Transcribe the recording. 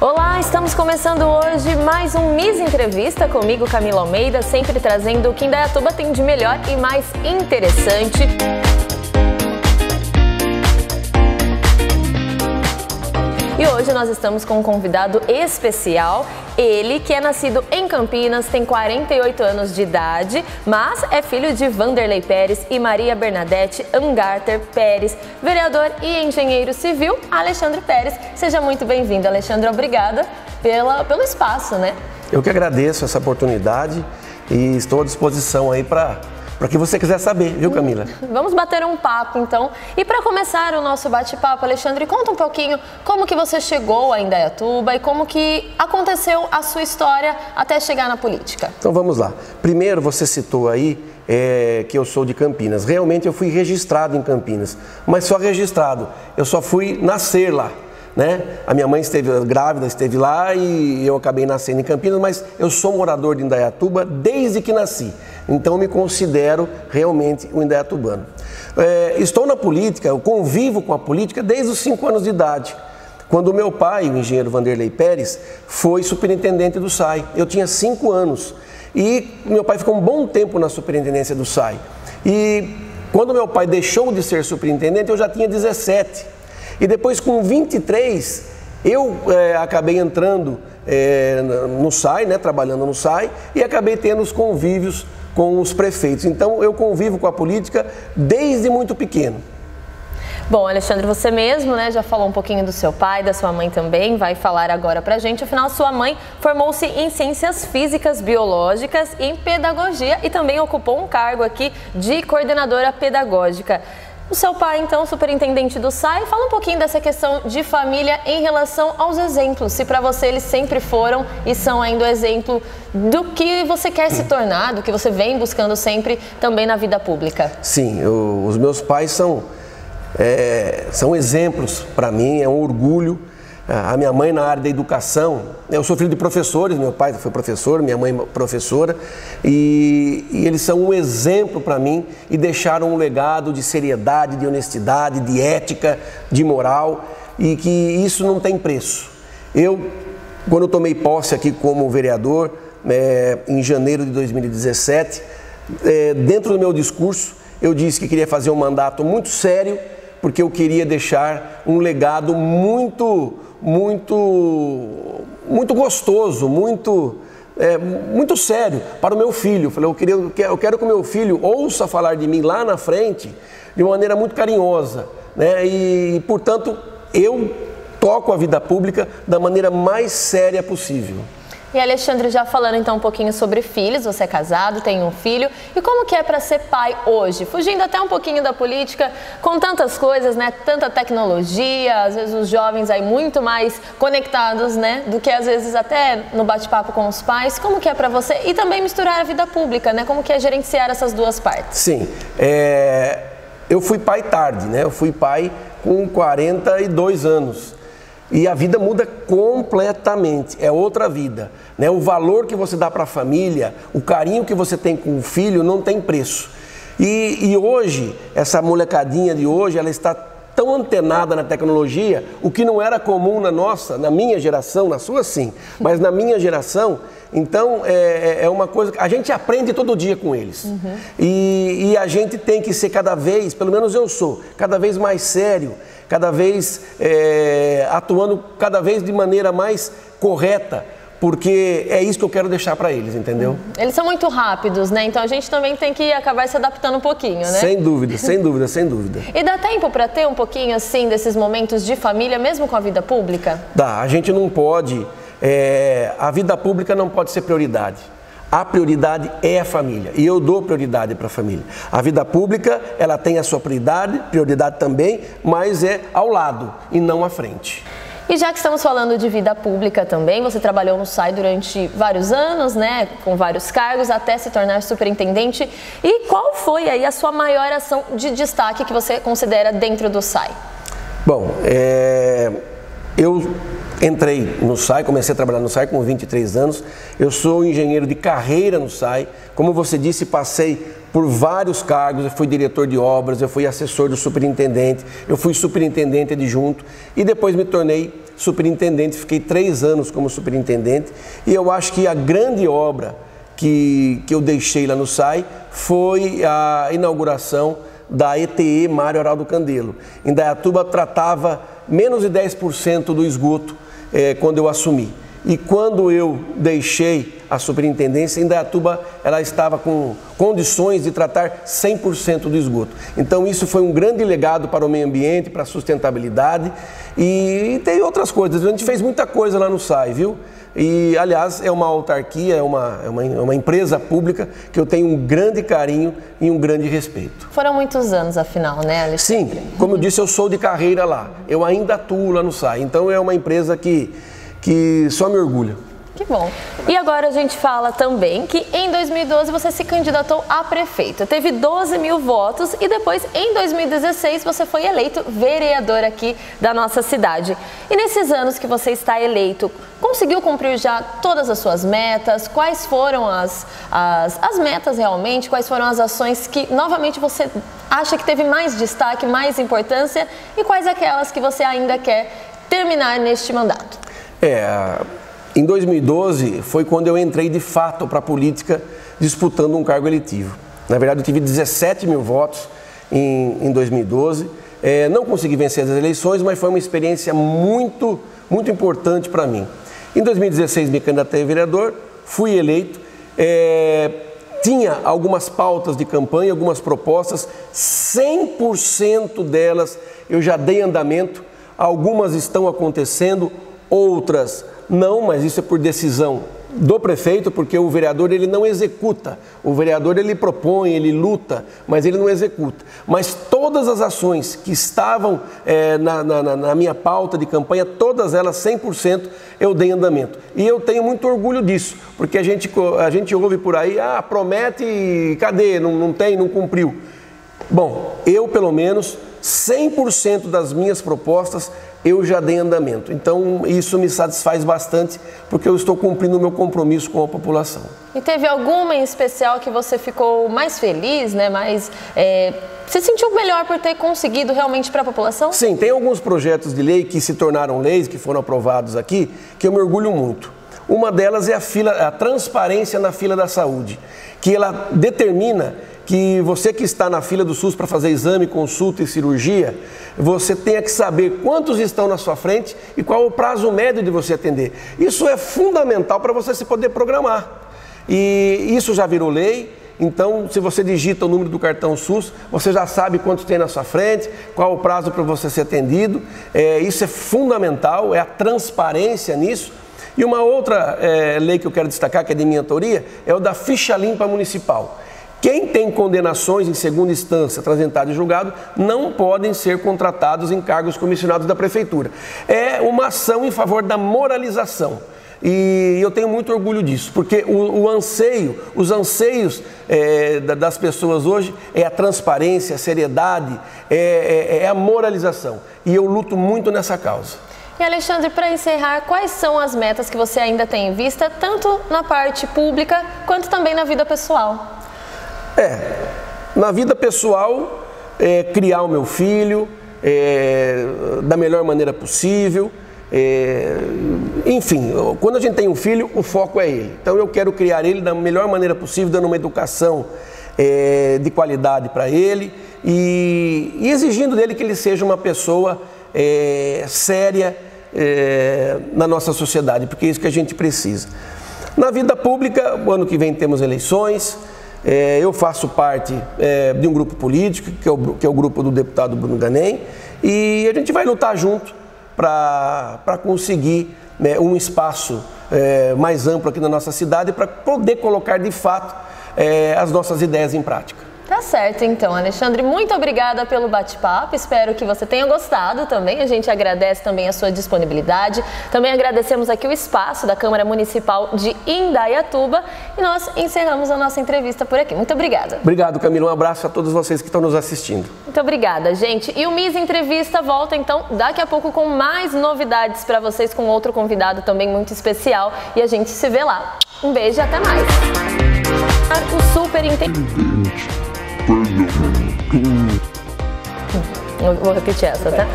Olá, estamos começando hoje mais um Miss Entrevista comigo, Camila Almeida, sempre trazendo o que Indaiatuba tem de melhor e mais interessante. E hoje nós estamos com um convidado especial, ele que é nascido em Campinas, tem 48 anos de idade, mas é filho de Vanderlei Pérez e Maria Bernadette Angarter Pérez, vereador e engenheiro civil, Alexandre Pérez. Seja muito bem-vindo, Alexandre, obrigada pelo espaço, né? Eu que agradeço essa oportunidade e estou à disposição aí para que você quiser saber, viu, Camila? Vamos bater um papo, então. E para começar o nosso bate-papo, Alexandre, conta um pouquinho como que você chegou a Indaiatuba e como que aconteceu a sua história até chegar na política. Então vamos lá. Primeiro, você citou aí que eu sou de Campinas. Realmente eu fui registrado em Campinas, mas só registrado. Eu só fui nascer lá, né? A minha mãe esteve grávida, esteve lá e eu acabei nascendo em Campinas, mas eu sou morador de Indaiatuba desde que nasci. Então eu me considero realmente um indaiatubano. Estou na política, eu convivo com a política desde os 5 anos de idade. Quando o meu pai, o engenheiro Vanderlei Pérez, foi superintendente do SAI. Eu tinha 5 anos e meu pai ficou um bom tempo na superintendência do SAI. E quando meu pai deixou de ser superintendente, eu já tinha 17. E depois, com 23, eu acabei entrando no SAI, né, trabalhando no SAI, e acabei tendo os convívios com os prefeitos. Então, eu convivo com a política desde muito pequeno. Bom, Alexandre, você mesmo, né, já falou um pouquinho do seu pai, da sua mãe também, vai falar agora pra gente. Afinal, sua mãe formou-se em Ciências Físicas Biológicas e em Pedagogia e também ocupou um cargo aqui de coordenadora pedagógica. O seu pai, então, superintendente do SAI, fala um pouquinho dessa questão de família em relação aos exemplos. Se para você eles sempre foram e são ainda o exemplo do que você quer se tornar, do que você vem buscando sempre também na vida pública. Sim, os meus pais são exemplos para mim, é um orgulho. A minha mãe na área da educação, eu sou filho de professores, meu pai foi professor, minha mãe professora, e eles são um exemplo para mim e deixaram um legado de seriedade, de honestidade, de ética, de moral, e que isso não tem preço. Quando eu tomei posse aqui como vereador, em janeiro de 2017, dentro do meu discurso, eu disse que queria fazer um mandato muito sério, porque eu queria deixar um legado muito gostoso, muito sério para o meu filho. Eu falei, eu quero que o meu filho ouça falar de mim lá na frente de uma maneira muito carinhosa, né? E, portanto, eu toco a vida pública da maneira mais séria possível. E Alexandre, já falando então um pouquinho sobre filhos, você é casado, tem um filho, e como que é para ser pai hoje? Fugindo até um pouquinho da política, com tantas coisas, né, tanta tecnologia, às vezes os jovens aí muito mais conectados, né, do que às vezes até no bate-papo com os pais. Como que é para você? E também misturar a vida pública, né, como que é gerenciar essas duas partes? Sim, eu fui pai tarde, né, eu fui pai com 42 anos. E a vida muda completamente, é outra vida, né? O valor que você dá para a família, o carinho que você tem com o filho não tem preço. E hoje, essa molecadinha de hoje, ela está tão antenada na tecnologia, o que não era comum na minha geração, na sua sim, mas na minha geração, então é uma coisa que a gente aprende todo dia com eles. Uhum. E a gente tem que ser cada vez, pelo menos eu sou, cada vez mais sério, cada vez atuando cada vez de maneira mais correta, porque é isso que eu quero deixar para eles, entendeu? Eles são muito rápidos, né? Então a gente também tem que acabar se adaptando um pouquinho, né? Sem dúvida, sem dúvida, sem dúvida. E dá tempo para ter um pouquinho, assim, desses momentos de família, mesmo com a vida pública? Dá, a gente não pode, a vida pública não pode ser prioridade. A prioridade é a família e eu dou prioridade para a família. A vida pública, ela tem a sua prioridade também, mas é ao lado e não à frente. E já que estamos falando de vida pública também, você trabalhou no SAI durante vários anos, né, com vários cargos, até se tornar superintendente. E qual foi aí a sua maior ação de destaque que você considera dentro do SAI? Bom, eu entrei no SAI, comecei a trabalhar no SAI com 23 anos. Eu sou engenheiro de carreira no SAI. Como você disse, passei por vários cargos. Eu fui diretor de obras, eu fui assessor do superintendente, eu fui superintendente adjunto e depois me tornei superintendente. Fiquei 3 anos como superintendente e eu acho que a grande obra que eu deixei lá no SAI foi a inauguração da ETE Mário Araldo Candelo. Indaiatuba tratava menos de 10% do esgoto quando eu assumi. E quando eu deixei a superintendência, Indaiatuba ela estava com condições de tratar 100% do esgoto. Então isso foi um grande legado para o meio ambiente, para a sustentabilidade e tem outras coisas. A gente fez muita coisa lá no SAI, viu? E, aliás, é uma autarquia, é uma empresa pública que eu tenho um grande carinho e um grande respeito. Foram muitos anos, afinal, né, Alexandre? Sim, como eu disse, eu sou de carreira lá. Eu ainda atuo lá no SAI. Então, é uma empresa que só me orgulha. Que bom. E agora a gente fala também que em 2012 você se candidatou a prefeito. Teve 12 mil votos e depois, em 2016, você foi eleito vereador aqui da nossa cidade. E nesses anos que você está eleito, conseguiu cumprir já todas as suas metas? Quais foram as metas realmente? Quais foram as ações que, novamente, você acha que teve mais destaque, mais importância? E quais aquelas que você ainda quer terminar neste mandato? Em 2012 foi quando eu entrei de fato para a política disputando um cargo eletivo. Na verdade eu tive 17 mil votos em 2012. Não consegui vencer as eleições, mas foi uma experiência muito importante para mim. Em 2016 me candidatei a vereador, fui eleito. Tinha algumas pautas de campanha, algumas propostas, 100% delas eu já dei andamento, algumas estão acontecendo, outras não, mas isso é por decisão do prefeito, porque o vereador ele não executa, o vereador ele propõe, ele luta, mas ele não executa. Mas todas as ações que estavam na minha pauta de campanha, todas elas 100% eu dei andamento. E eu tenho muito orgulho disso, porque a gente ouve por aí, promete e cadê? Não tem, não cumpriu. Bom, eu pelo menos 100% das minhas propostas eu já dei andamento. Então isso me satisfaz bastante porque eu estou cumprindo o meu compromisso com a população. E teve alguma em especial que você ficou mais feliz, né? Você sentiu melhor por ter conseguido realmente para a população? Sim, tem alguns projetos de lei que se tornaram leis, que foram aprovados aqui, que eu me orgulho muito. Uma delas é a transparência na fila da saúde, que ela determina que você que está na fila do SUS para fazer exame, consulta e cirurgia, você tenha que saber quantos estão na sua frente e qual o prazo médio de você atender. Isso é fundamental para você se poder programar. E isso já virou lei, então se você digita o número do cartão SUS, você já sabe quantos tem na sua frente, qual o prazo para você ser atendido. Isso é fundamental, é a transparência nisso. E uma outra lei que eu quero destacar, que é de minha autoria, é o da ficha limpa municipal. Quem tem condenações em segunda instância transitadas em julgado não podem ser contratados em cargos comissionados da prefeitura. É uma ação em favor da moralização. E eu tenho muito orgulho disso, porque os anseios das pessoas hoje é a transparência, a seriedade, é a moralização. E eu luto muito nessa causa. E Alexandre, para encerrar, quais são as metas que você ainda tem em vista, tanto na parte pública quanto também na vida pessoal? Na vida pessoal, criar o meu filho da melhor maneira possível. Enfim, quando a gente tem um filho, o foco é ele. Então eu quero criar ele da melhor maneira possível, dando uma educação de qualidade para ele e exigindo dele que ele seja uma pessoa séria na nossa sociedade, porque é isso que a gente precisa. Na vida pública, o ano que vem temos eleições. Eu faço parte de um grupo político, que é o grupo do deputado Bruno Ganem, e a gente vai lutar junto para conseguir um espaço mais amplo aqui na nossa cidade, para poder colocar de fato as nossas ideias em prática. Tá certo, então, Alexandre, muito obrigada pelo bate-papo, espero que você tenha gostado também, a gente agradece também a sua disponibilidade, também agradecemos aqui o espaço da Câmara Municipal de Indaiatuba e nós encerramos a nossa entrevista por aqui. Muito obrigada. Obrigado, Camila, um abraço a todos vocês que estão nos assistindo. Muito obrigada, gente. E o Miss Entrevista volta, então, daqui a pouco com mais novidades para vocês, com outro convidado também muito especial e a gente se vê lá. Um beijo e até mais. O superintendente... Eu vou repetir essa, tá?